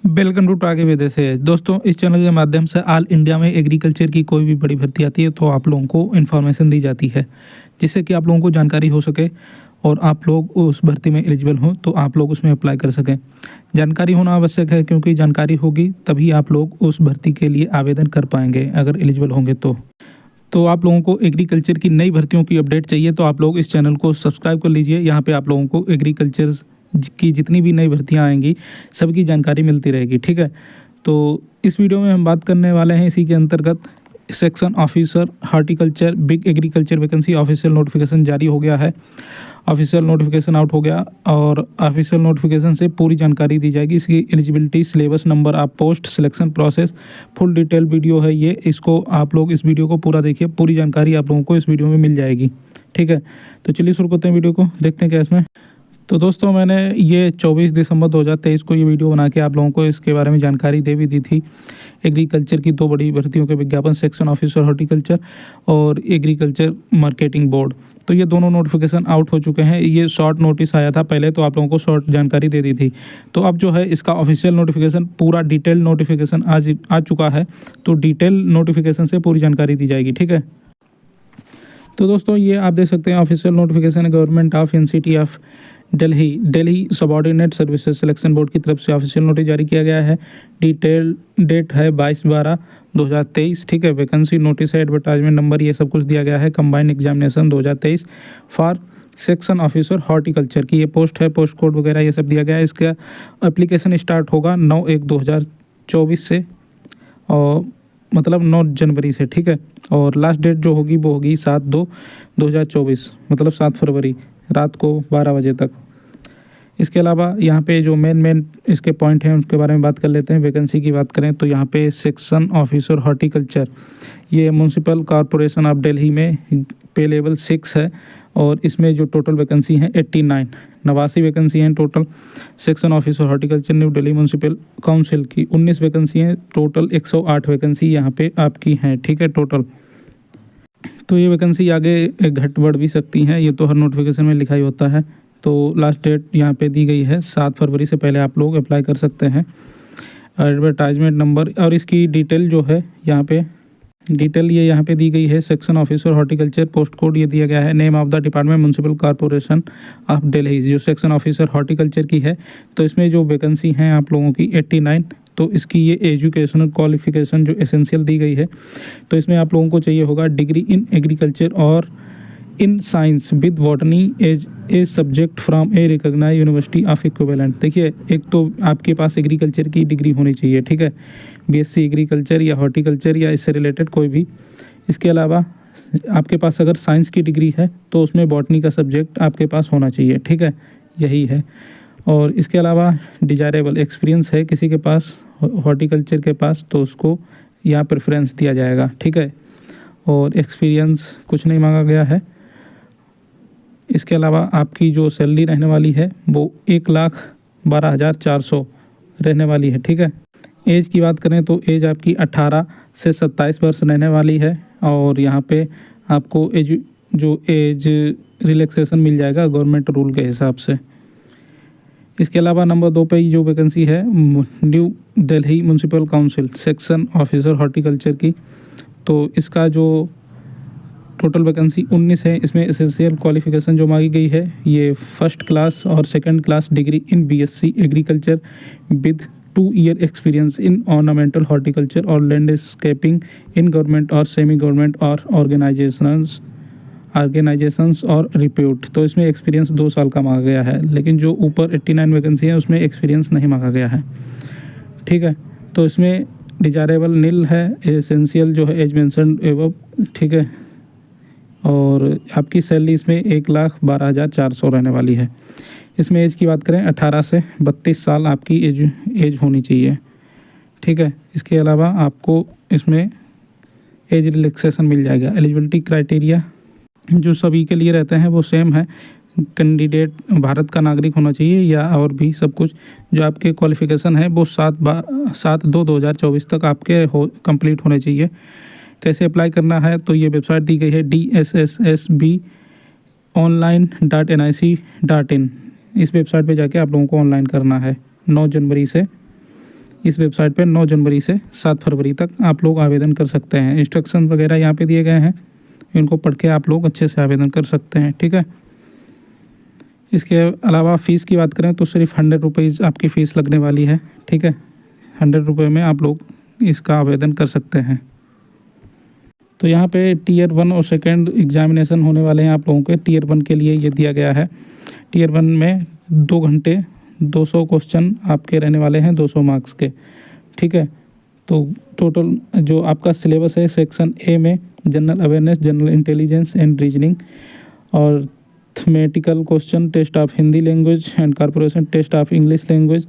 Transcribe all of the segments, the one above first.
Welcome to आगे विदेश से दोस्तों, इस चैनल के माध्यम से ऑल इंडिया में एग्रीकल्चर की कोई भी बड़ी भर्ती आती है तो आप लोगों को इन्फॉर्मेशन दी जाती है, जिससे कि आप लोगों को जानकारी हो सके और आप लोग उस भर्ती में एलिजिबल हों तो आप लोग उसमें अप्लाई कर सकें। जानकारी होना आवश्यक है, क्योंकि जानकारी होगी तभी आप लोग उस भर्ती के लिए आवेदन कर पाएंगे अगर एलिजिबल होंगे तो आप लोगों को एग्रीकल्चर की नई भर्तियों की अपडेट चाहिए तो आप लोग इस चैनल को सब्सक्राइब कर लीजिए। यहाँ पे आप लोगों को एग्रीकल्चर की जितनी भी नई भर्तियाँ आएंगी सबकी जानकारी मिलती रहेगी, ठीक है। तो इस वीडियो में हम बात करने वाले हैं इसी के अंतर्गत section officer horticulture big agriculture vacancy official notification जारी हो गया है। ऑफिशियल नोटिफिकेशन आउट हो गया और ऑफिशियल नोटिफिकेशन से पूरी जानकारी दी जाएगी। इसकी eligibility, syllabus, number of post, selection process, full detail video है ये। इसको आप लोग इस वीडियो को पूरा देखिए, पूरी जानकारी आप लोगों को इस वीडियो में मिल जाएगी, ठीक है। तो चलिए शुरू करते हैं वीडियो को, देखते हैं क्या इसमें। तो दोस्तों, मैंने ये 24 दिसंबर 2023 को ये वीडियो बना के आप लोगों को इसके बारे में जानकारी दे भी दी थी। एग्रीकल्चर की दो बड़ी भर्तियों के विज्ञापन, सेक्शन ऑफिसर हॉर्टिकल्चर और एग्रीकल्चर मार्केटिंग बोर्ड, तो ये दोनों नोटिफिकेशन आउट हो चुके हैं। ये शॉर्ट नोटिस आया था पहले, तो आप लोगों को शॉर्ट जानकारी दे दी थी। तो अब जो है इसका ऑफिशियल नोटिफिकेशन, पूरा डिटेल नोटिफिकेशन आज आ चुका है, तो डिटेल नोटिफिकेशन से पूरी जानकारी दी जाएगी, ठीक है। तो दोस्तों, ये आप देख सकते हैं ऑफिशियल नोटिफिकेशन है government of NCT of Delhi subordinate services selection board की तरफ से ऑफिशियल नोटिस जारी किया गया है। डिटेल डेट है 22/12/2023, ठीक है। वैकेंसी नोटिस है, एडवर्टाइजमेंट नंबर, ये सब कुछ दिया गया है। Combined examination 2023 for section officer horticulture की ये पोस्ट है, पोस्ट कोड वगैरह ये सब दिया गया है। इसका एप्लीकेशन स्टार्ट होगा 9/1/2024 से, और मतलब 9 जनवरी से, ठीक है। और लास्ट डेट जो होगी वो होगी 7/2/2024, मतलब 7 फरवरी रात को 12 बजे तक। इसके अलावा यहाँ पे जो मेन इसके पॉइंट हैं उसके बारे में बात कर लेते हैं। वैकेंसी की बात करें तो यहाँ पे सेक्शन ऑफिसर हॉर्टिकल्चर, ये म्यूनसिपल कॉरपोरेशन ऑफ दिल्ली में पे लेवल 6 है, और इसमें जो टोटल वैकेंसी हैं 89 वैकेंसी हैं total. Section officer horticulture new Delhi municipal council की 19 वैकेंसी हैं टोटल। 108 वैकेंसी यहाँ पे आपकी हैं, ठीक है, टोटल। तो ये वैकेंसी आगे घट बढ़ भी सकती हैं, ये तो हर नोटिफिकेशन में लिखा ही होता है। तो लास्ट डेट यहाँ पे दी गई है 7 फरवरी से पहले आप लोग अप्लाई कर सकते हैं। एडवर्टाइजमेंट नंबर और इसकी डिटेल जो है यहाँ पे डिटेल ये यहाँ पे दी गई है। Section officer horticulture, post code ये दिया गया है। Name of the department municipal corporation of Delhi, जो सेक्शन ऑफिसर हॉर्टिकल्चर की है। तो इसमें जो वैकेंसी हैं आप लोगों की 89, तो इसकी ये एजुकेशनल क्वालिफिकेशन जो एसेंशियल दी गई है, तो इसमें आप लोगों को चाहिए होगा डिग्री इन एग्रीकल्चर और in science with botany as a subject from a recognised university of equivalent. देखिए, एक तो आपके पास एग्रीकल्चर की डिग्री होनी चाहिए, ठीक है, बीएससी एग्रीकल्चर या हॉर्टिकल्चर या इससे रिलेटेड कोई भी। इसके अलावा आपके पास अगर साइंस की डिग्री है तो उसमें बॉटनी का सब्जेक्ट आपके पास होना चाहिए, ठीक है, यही है। और इसके अलावा डिजायरेबल एक्सपीरियंस है किसी के पास हॉर्टिकल्चर के पास, तो उसको यहाँ प्रेफरेंस दिया जाएगा, ठीक है। और एक्सपीरियंस कुछ नहीं मांगा गया है। इसके अलावा आपकी जो सैलरी रहने वाली है वो 1,12,400 रहने वाली है, ठीक है। एज की बात करें तो एज आपकी 18 से 27 वर्ष रहने वाली है, और यहाँ पे आपको एज रिलैक्सेशन मिल जाएगा गवर्नमेंट रूल के हिसाब से। इसके अलावा नंबर 2 पे जो वैकेंसी है new Delhi municipal council section officer horticulture की, तो इसका जो टोटल वैकेंसी 19 है। इसमें एसेंशियल क्वालिफिकेशन जो मांगी गई है ये फर्स्ट क्लास और second class degree in BSc agriculture with 2 year experience in ornamental horticulture और लैंडस्केपिंग इन गवर्नमेंट और सेमी गवर्नमेंट और ऑर्गेनाइजेशंस और रिप्यूट। तो इसमें एक्सपीरियंस 2 साल का मांगा गया है, लेकिन जो ऊपर 89 वैकेंसी है उसमें एक्सपीरियंस नहीं मांगा गया है, ठीक है। तो इसमें डिजायरेबल नील है, एसेंशियल जो है एज मेंशन एवं, ठीक है। और आपकी सैलरी इसमें 1,12,400 रहने वाली है। इसमें एज की बात करें 18 से 32 साल आपकी एज होनी चाहिए, ठीक है। इसके अलावा आपको इसमें एज रिलैक्सेशन मिल जाएगा। एलिजिबिलिटी क्राइटेरिया जो सभी के लिए रहते हैं वो सेम है। कैंडिडेट भारत का नागरिक होना चाहिए या और भी सब कुछ। जो आपके क्वालिफ़िकेशन है वो 7/2/2024 तक आपके कंप्लीट होने चाहिए। कैसे अप्लाई करना है तो ये वेबसाइट दी गई है DSSSBonline.nic.in। इस वेबसाइट पे जाके आप लोगों को ऑनलाइन करना है 9 जनवरी से। इस वेबसाइट पे 9 जनवरी से 7 फरवरी तक आप लोग आवेदन कर सकते हैं। इंस्ट्रक्शन वगैरह यहाँ पे दिए गए हैं, इनको पढ़ के आप लोग अच्छे से आवेदन कर सकते हैं, ठीक है। इसके अलावा फ़ीस की बात करें तो सिर्फ 100 रुपीज़ आपकी फ़ीस लगने वाली है, ठीक है। 100 रुपये में आप लोग इसका आवेदन कर सकते हैं। तो यहाँ पे टीयर 1 और सेकंड एग्जामिनेशन होने वाले हैं आप लोगों के। टीयर 1 के लिए ये दिया गया है, टीयर 1 में 2 घंटे 200 क्वेश्चन आपके रहने वाले हैं, 200 मार्क्स के, ठीक है। तो टोटल जो आपका सिलेबस है, सेक्शन ए में general awareness, general intelligence and reasoning और mathematical question, test of Hindi language and corporation, test of English language.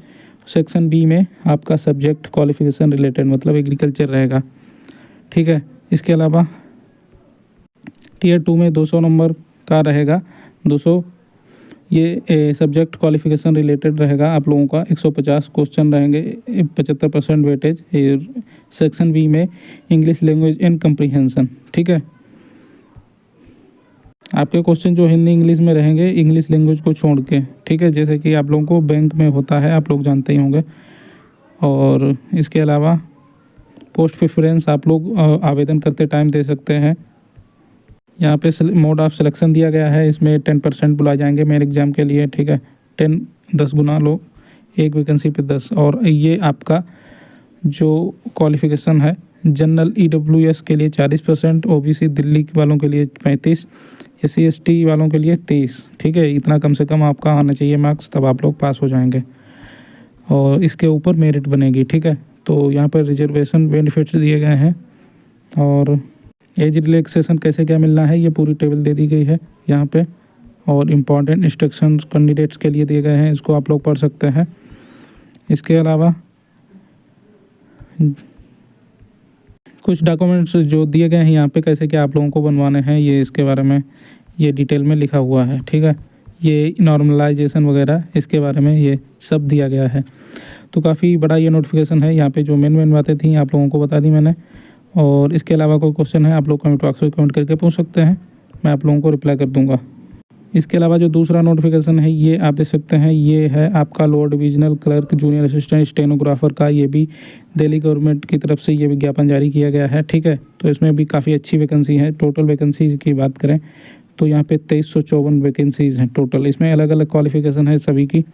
Section B में आपका सब्जेक्ट क्वालिफिकेशन रिलेटेड मतलब एग्रीकल्चर रहेगा, ठीक है। इसके अलावा टीयर 2 में 200 नंबर का रहेगा, 200 ये सब्जेक्ट क्वालिफिकेशन रिलेटेड रहेगा आप लोगों का। 150 क्वेश्चन रहेंगे, 75% वेटेज। सेक्शन बी में इंग्लिश लैंग्वेज एंड कंप्रीहेंशन, ठीक है। आपके क्वेश्चन जो हिंदी इंग्लिश में रहेंगे, इंग्लिश लैंग्वेज को छोड़ के, ठीक है, जैसे कि आप लोगों को बैंक में होता है, आप लोग जानते ही होंगे। और इसके अलावा पोस्ट प्रेफरेंस आप लोग आवेदन करते टाइम दे सकते हैं। यहाँ पे मोड ऑफ सिलेक्शन दिया गया है, इसमें 10% बुलाए जाएंगे मेन एग्ज़ाम के लिए, ठीक है। 10 गुना लोग, एक वैकेंसी पे 10। और ये आपका जो क्वालिफ़िकेशन है, जनरल EWS के लिए 40%, OBC दिल्ली वालों के लिए 35, SC ST वालों के लिए 23, ठीक है। इतना कम से कम आपका आना चाहिए मार्क्स, तब आप लोग पास हो जाएंगे और इसके ऊपर मेरिट बनेगी, ठीक है। तो यहाँ पर रिजर्वेशन बेनिफिट्स दिए गए हैं और एज रिलैक्सेशन कैसे क्या मिलना है, ये पूरी टेबल दे दी गई है यहाँ पे। और इम्पॉर्टेंट इंस्ट्रक्शंस कैंडिडेट्स के लिए दिए गए हैं, इसको आप लोग पढ़ सकते हैं। इसके अलावा कुछ डॉक्यूमेंट्स जो दिए गए हैं यहाँ पे कैसे क्या आप लोगों को बनवाने हैं, ये इसके बारे में ये डिटेल में लिखा हुआ है, ठीक है। ये नॉर्मलाइजेशन वगैरह इसके बारे में ये सब दिया गया है। तो काफ़ी बड़ा ये नोटिफिकेशन है, यहाँ पे जो मेन बातें थी आप लोगों को बता दी मैंने। और इसके अलावा कोई क्वेश्चन है आप लोग कमेंट बॉक्स में कमेंट करके पूछ सकते हैं, मैं आप लोगों को रिप्लाई कर दूंगा। इसके अलावा जो दूसरा नोटिफिकेशन है ये आप देख सकते हैं, ये है आपका lower divisional clerk junior assistant stenographer का। ये भी दिल्ली गवर्नमेंट की तरफ से ये विज्ञापन जारी किया गया है, ठीक है। तो इसमें भी काफ़ी अच्छी वैकेंसी है। टोटल वैकेंसी की बात करें तो यहाँ पे 2354 वैकेंसीज़ हैं टोटल। इसमें अलग अलग क्वालिफिकेशन है सभी की।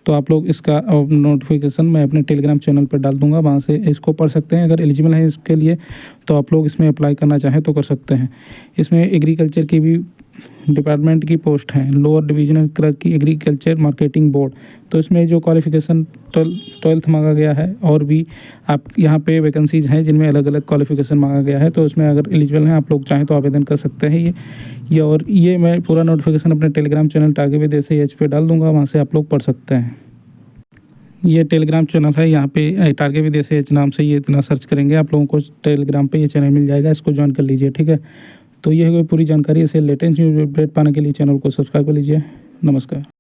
तो आप लोग इसका नोटिफिकेशन मैं अपने टेलीग्राम चैनल पर डाल दूंगा, वहाँ से इसको पढ़ सकते हैं। अगर एलिजिबल हैं इसके लिए तो आप लोग इसमें अप्लाई करना चाहें तो कर सकते हैं। इसमें एग्रीकल्चर की भी डिपार्टमेंट की पोस्ट है, लोअर डिविजनल क्लर्क की एग्रीकल्चर मार्केटिंग बोर्ड। तो इसमें जो क्वालिफिकेशन 12th मांगा गया है और भी आप यहाँ पे वैकेंसीज़ हैं जिनमें अलग अलग क्वालिफिकेशन मांगा गया है। तो इसमें अगर एलिजिबल हैं आप लोग चाहें तो आवेदन कर सकते हैं। ये मैं पूरा नोटिफिकेशन अपने टेलीग्राम चैनल टारगेट विदेश एच पे डाल दूँगा, वहाँ से आप लोग पढ़ सकते हैं। ये टेलीग्राम चैनल है, यहाँ पे टारगेट विदेश एच नाम से ये इतना सर्च करेंगे आप लोगों को टेलीग्राम पे ये चैनल मिल जाएगा, इसको ज्वाइन कर लीजिए, ठीक है। तो ये है पूरी जानकारी। इसे लेटेस्ट न्यूज़ अपडेट पाने के लिए चैनल को सब्सक्राइब कर लीजिए। नमस्कार।